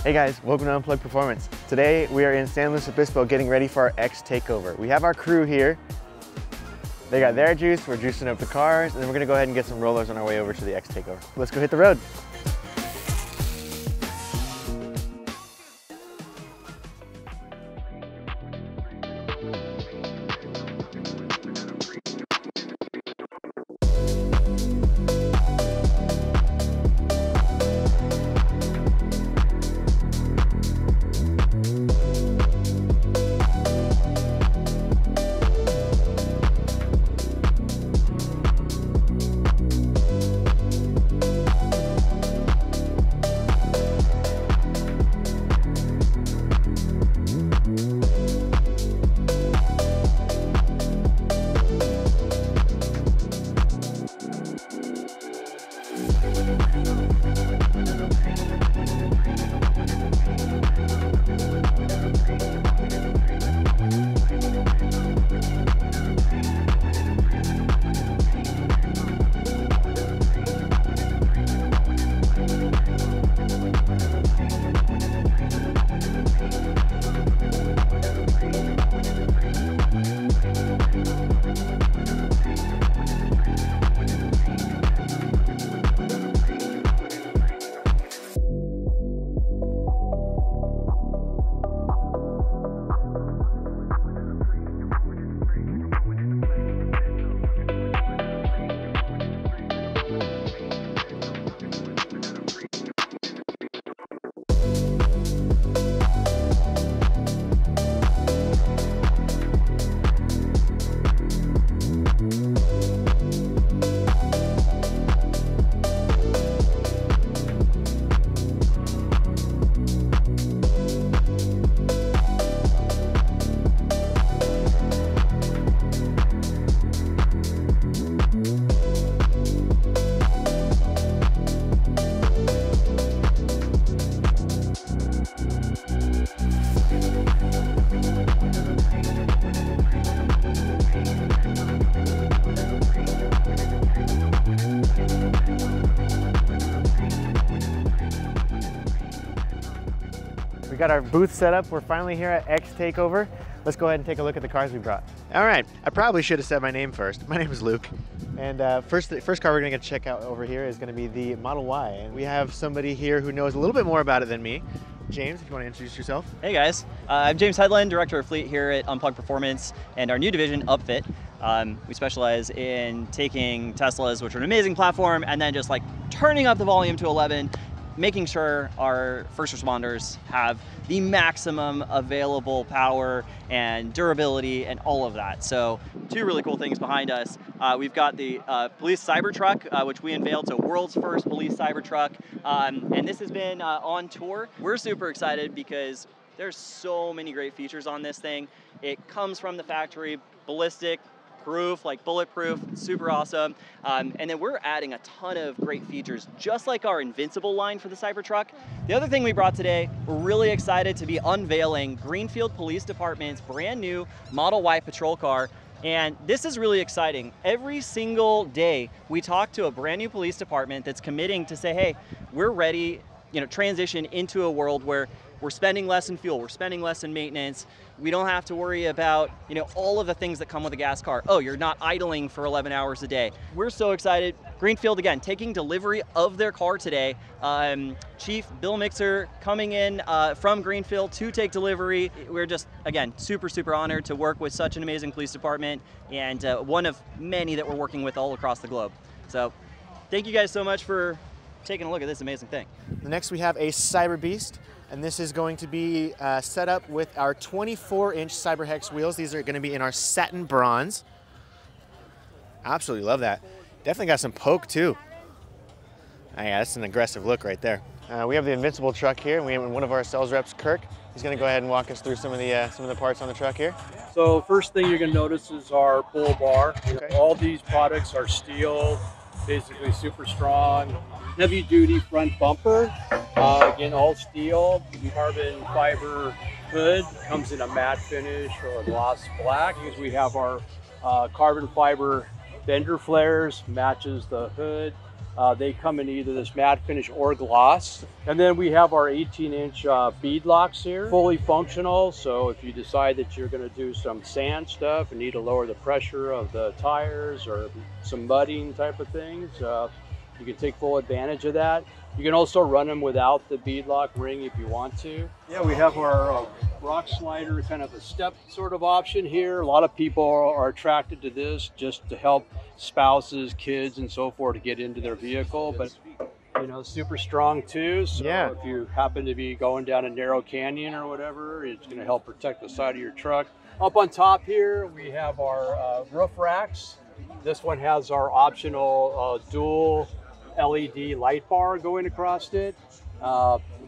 Hey guys, welcome to Unplugged Performance. Today we are in San Luis Obispo getting ready for our X Takeover. We have our crew here. They got their juice, we're juicing up the cars, and then we're gonna go ahead and get some rollers on our way over to the X Takeover. Let's go hit the road. We got our booth set up. We're finally here at X Takeover. Let's go ahead and take a look at the cars we brought. All right, I probably should have said my name first. My name is Luke. And the first car we're gonna get to check out over here is gonna be the Model Y. And we have somebody here who knows a little bit more about it than me. James, if you want to introduce yourself. Hey guys, I'm James Headland, Director of Fleet here at Unplugged Performance and our new division, UP.FIT. We specialize in taking Teslas, which are an amazing platform, and then just like turning up the volume to 11, making sure our first responders have the maximum available power and durability and all of that. So two really cool things behind us. We've got the police Cybertruck, which we unveiled, so world's first police Cybertruck. And this has been on tour. We're super excited because there's so many great features on this thing. It comes from the factory, ballistic, proof, like bulletproof, super awesome. And then we're adding a ton of great features, just like our Invincible line for the Cybertruck. The other thing we brought today, we're really excited to be unveiling Greenfield Police Department's brand new Model Y patrol car. And this is really exciting. Every single day, we talk to a brand new police department that's committing to say, hey, we're ready, transition into a world where we're spending less in fuel, we're spending less in maintenance. We don't have to worry about, all of the things that come with a gas car. Oh, you're not idling for 11 hours a day. We're so excited. Greenfield, again, taking delivery of their car today. Chief Bill Mixer coming in from Greenfield to take delivery. We're just, again, super, super honored to work with such an amazing police department and one of many that we're working with all across the globe. So thank you guys so much for taking a look at this amazing thing. Next we have a Cyberbeast. And this is going to be set up with our 24-inch CyberHex wheels. These are going to be in our satin bronze. Absolutely love that. Definitely got some poke too. Oh, yeah, that's an aggressive look right there. We have the Invincible truck here, and we have one of our sales reps, Kirk. He's going to go ahead and walk us through some of the parts on the truck here. So first thing you're going to notice is our pull bar. Okay. All these products are steel, basically super strong. Heavy duty front bumper, again all steel, carbon fiber hood, comes in a matte finish or a gloss black. We have our carbon fiber fender flares, matches the hood. They come in either this matte finish or gloss. And then we have our 18-inch bead locks here, fully functional. So if you decide that you're going to do some sand stuff and need to lower the pressure of the tires or some mudding type of things, you can take full advantage of that. You can also run them without the bead lock ring if you want to. Yeah, we have our rock slider, kind of a step sort of option here. A lot of people are attracted to this just to help spouses, kids, and so forth to get into their vehicle. But you know, super strong too. So yeah, if you happen to be going down a narrow canyon or whatever, it's going to help protect the side of your truck. Up on top here, we have our roof racks. This one has our optional dual LED light bar going across it.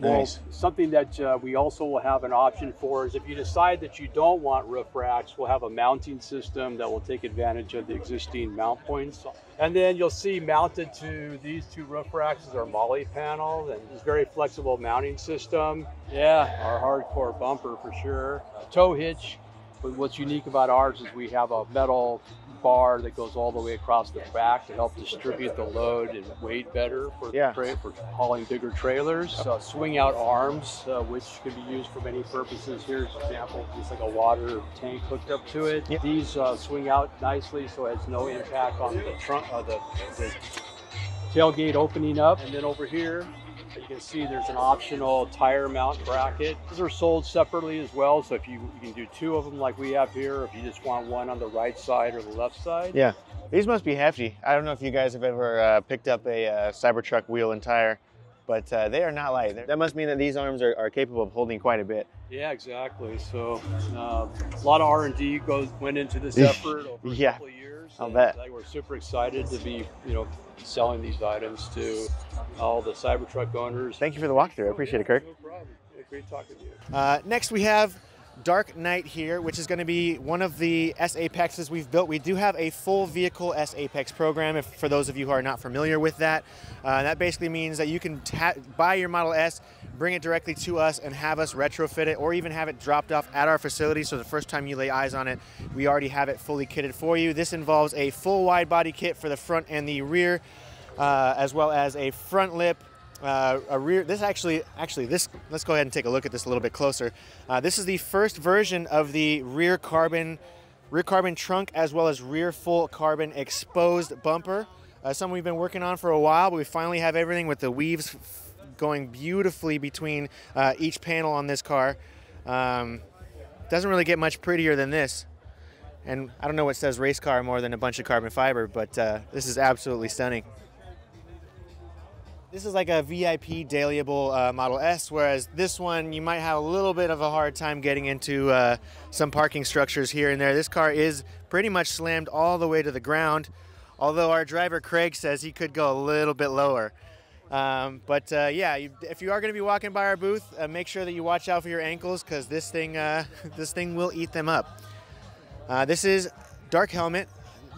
Nice. Something that we also will have an option for is if you decide that you don't want roof racks, we'll have a mounting system that will take advantage of the existing mount points. And then you'll see mounted to these two roof racks is our MOLLE panel, and it's a very flexible mounting system. Yeah, our hardcore bumper for sure. Tow hitch. But what's unique about ours is we have a metal bar that goes all the way across the back to help distribute the load and weight better for hauling bigger trailers. Swing out arms, which can be used for many purposes. Here's an example, just like a water tank hooked up to it. Yep. These swing out nicely so it has no impact on the trunk, the tailgate opening up. And then over here, you can see there's an optional tire mount bracket. These are sold separately as well, so if you can do two of them like we have here, or if you just want one on the right side or the left side. Yeah, these must be hefty. I don't know if you guys have ever picked up a Cybertruck wheel and tire, but they are not light. That must mean that these arms are capable of holding quite a bit. Yeah, exactly. So a lot of R&D went into this effort over a couple of years. I'll bet. We're super excited to be, selling these items to all the Cybertruck owners. Thank you for the walkthrough. I appreciate it, Kirk. No problem. Yeah, great talking to you. Next, we have Dark Knight here, which is going to be one of the S-Apexes we've built. We do have a full vehicle S-Apex program, for those of you who are not familiar with that. That basically means that you can buy your Model S, bring it directly to us, and have us retrofit it, or even have it dropped off at our facility, so the first time you lay eyes on it, we already have it fully kitted for you. This involves a full wide body kit for the front and the rear, as well as a front lip, a rear. This let's go ahead and take a look at this a little bit closer. This is the first version of the rear carbon trunk, as well as rear full carbon exposed bumper. Something we've been working on for a while, but we finally have everything with the weaves going beautifully between each panel on this car. Doesn't really get much prettier than this. And I don't know what says race car more than a bunch of carbon fiber, but this is absolutely stunning. This is like a VIP dailyable Model S, whereas this one you might have a little bit of a hard time getting into some parking structures here and there. This car is pretty much slammed all the way to the ground, although our driver Craig says he could go a little bit lower. Yeah, if you are going to be walking by our booth, make sure that you watch out for your ankles, because this thing will eat them up. This is Dark Helmet.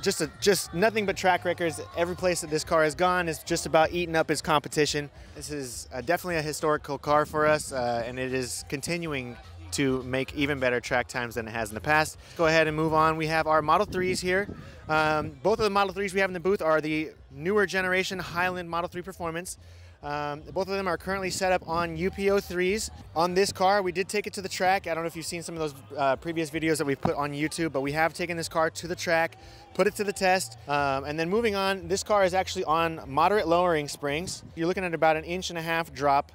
Just nothing but track records. Every place that this car has gone is just about eating up its competition. This is definitely a historical car for us, and it is continuing to make even better track times than it has in the past. Let's go ahead and move on. We have our Model 3s here. Both of the Model 3s we have in the booth are the newer generation Highland Model 3 Performance. Both of them are currently set up on UP.FITs. On this car, we did take it to the track. I don't know if you've seen some of those previous videos that we've put on YouTube, but we have taken this car to the track, put it to the test, and then moving on, this car is actually on moderate lowering springs. You're looking at about 1.5 inch drop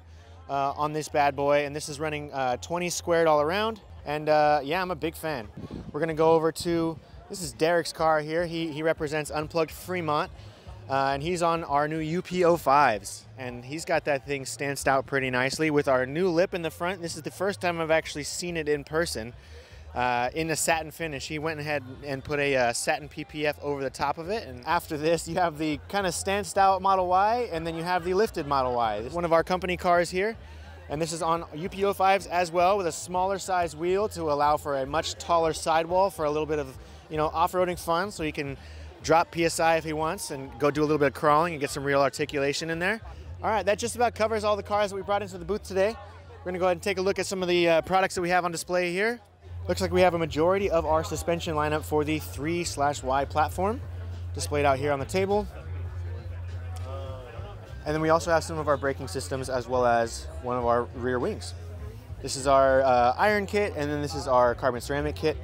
on this bad boy, and this is running 20 squared all around. And yeah, I'm a big fan. We're gonna go over to, this is Derek's car here. He represents Unplugged Fremont. And he's on our new UP.FIs, and he's got that thing stanced out pretty nicely with our new lip in the front. This is the first time I've actually seen it in person in a satin finish. He went ahead and put a satin PPF over the top of it, and after this you have the kind of stanced out Model Y, and then you have the lifted Model Y. This is one of our company cars here, and this is on UP.FIs as well, with a smaller size wheel to allow for a much taller sidewall for a little bit of off-roading fun, so you can drop PSI if he wants and go do a little bit of crawling and get some real articulation in there. All right, that just about covers all the cars that we brought into the booth today. We're gonna go ahead and take a look at some of the products that we have on display here. Looks like we have a majority of our suspension lineup for the 3/Y platform displayed out here on the table. And then we also have some of our braking systems as well as one of our rear wings. This is our iron kit, and then this is our carbon ceramic kit.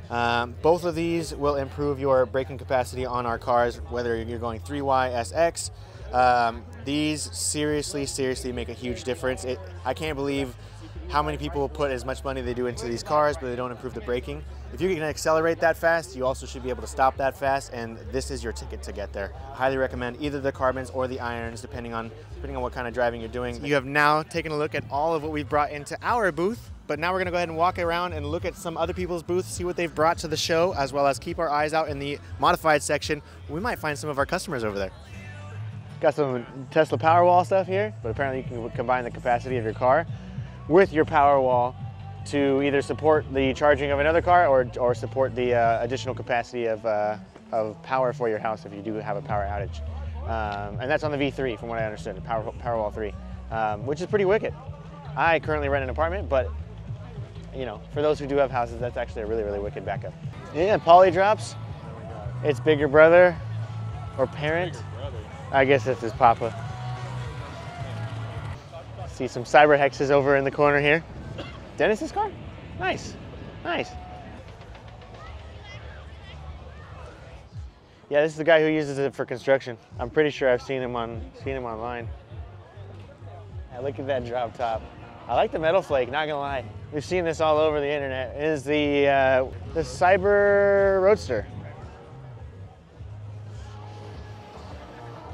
Both of these will improve your braking capacity on our cars, whether you're going 3Y, SX. These seriously make a huge difference. I can't believe how many people put as much money they do into these cars, but they don't improve the braking. If you can accelerate that fast, you also should be able to stop that fast, and this is your ticket to get there. Highly recommend either the carbons or the irons, depending on what kind of driving you're doing. You have now taken a look at all of what we've brought into our booth, but now we're gonna go ahead and walk around and look at some other people's booths, see what they've brought to the show, as well as keep our eyes out in the modified section. We might find some of our customers over there. Got some Tesla Powerwall stuff here, but apparently you can combine the capacity of your car with your Powerwall to either support the charging of another car or support the additional capacity of power for your house if you do have a power outage. And that's on the V3 from what I understood, the Powerwall 3, which is pretty wicked. I currently rent an apartment, but you know, for those who do have houses, that's actually a really wicked backup. Yeah, poly drops. It's bigger brother or parent. I guess that's his papa. See some cyber hexes over in the corner here. Dennis's car? Nice. Yeah, this is the guy who uses it for construction. I'm pretty sure I've seen him online. Yeah, look at that drop top. I like the metal flake, not gonna lie. We've seen this all over the internet. It is the Cyber Roadster.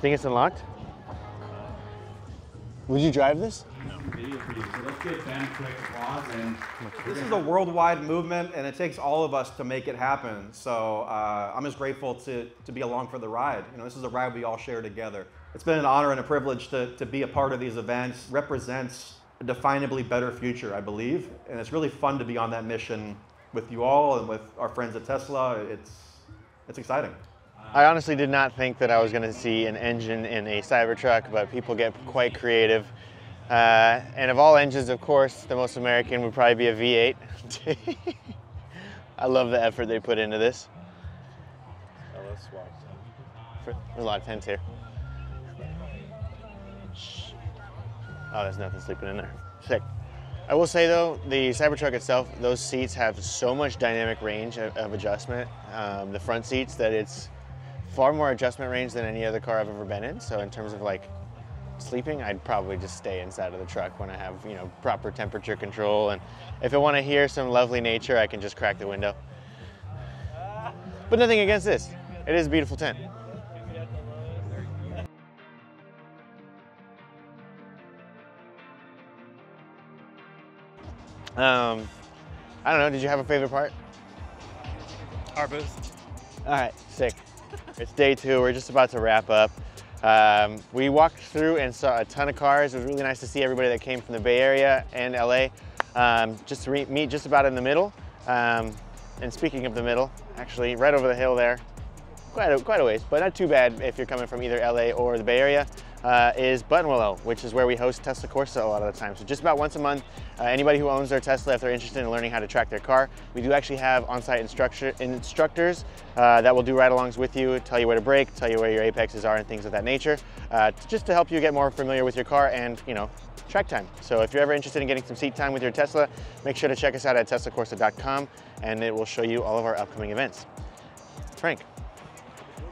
Think it's unlocked? Would you drive this? Let's get Ben a quick applause. This is a worldwide movement, and it takes all of us to make it happen. So I'm just grateful to be along for the ride. You know, this is a ride we all share together. It's been an honor and a privilege to be a part of these events. It represents a definably better future, I believe, and it's really fun to be on that mission with you all and with our friends at Tesla. It's exciting. I honestly did not think that I was going to see an engine in a Cybertruck, but people get quite creative. And of all engines, of course, the most American would probably be a V8. I love the effort they put into this. There's a lot of tents here. Oh, there's nothing sleeping in there. Sick. I will say though, the Cybertruck itself, those seats have so much dynamic range of adjustment, the front seats, that it's far more adjustment range than any other car I've ever been in. So in terms of like sleeping, I'd probably just stay inside of the truck when I have, you know, proper temperature control. And if I want to hear some lovely nature, I can just crack the window. But nothing against this. It is a beautiful tent. I don't know, did you have a favorite part? Our booth. All right, sick. It's day 2, we're just about to wrap up. We walked through and saw a ton of cars. It was really nice to see everybody that came from the Bay Area and LA, just to meet just about in the middle. And speaking of the middle, actually right over the hill there, quite a ways, but not too bad if you're coming from either LA or the Bay Area, is Buttonwillow, which is where we host Tesla Corsa a lot of the time. So just about once a month, anybody who owns their Tesla, if they're interested in learning how to track their car, we do actually have on-site instructors that will do ride-alongs with you, tell you where to brake, tell you where your apexes are and things of that nature, just to help you get more familiar with your car and, you know, track time. So if you're ever interested in getting some seat time with your Tesla, make sure to check us out at teslacorsa.com, and it will show you all of our upcoming events. Frank,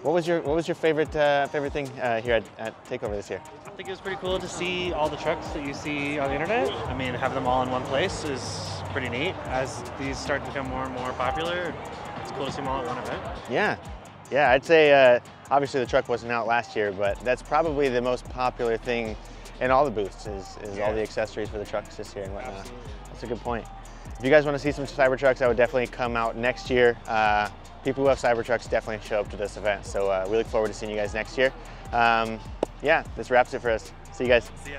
what was your favorite thing here at Takeover this year? I think it was pretty cool to see all the trucks that you see on the internet. I mean, having them all in one place is pretty neat. As these start to become more and more popular, it's cool to see them all at one event. Yeah, I'd say obviously the truck wasn't out last year, but that's probably the most popular thing in all the booths is all the accessories for the trucks this year and whatnot. Absolutely. That's a good point. If you guys want to see some Cybertrucks, I would definitely come out next year. People who have Cybertrucks definitely show up to this event, so we look forward to seeing you guys next year. Yeah, this wraps it for us. See you guys. See ya.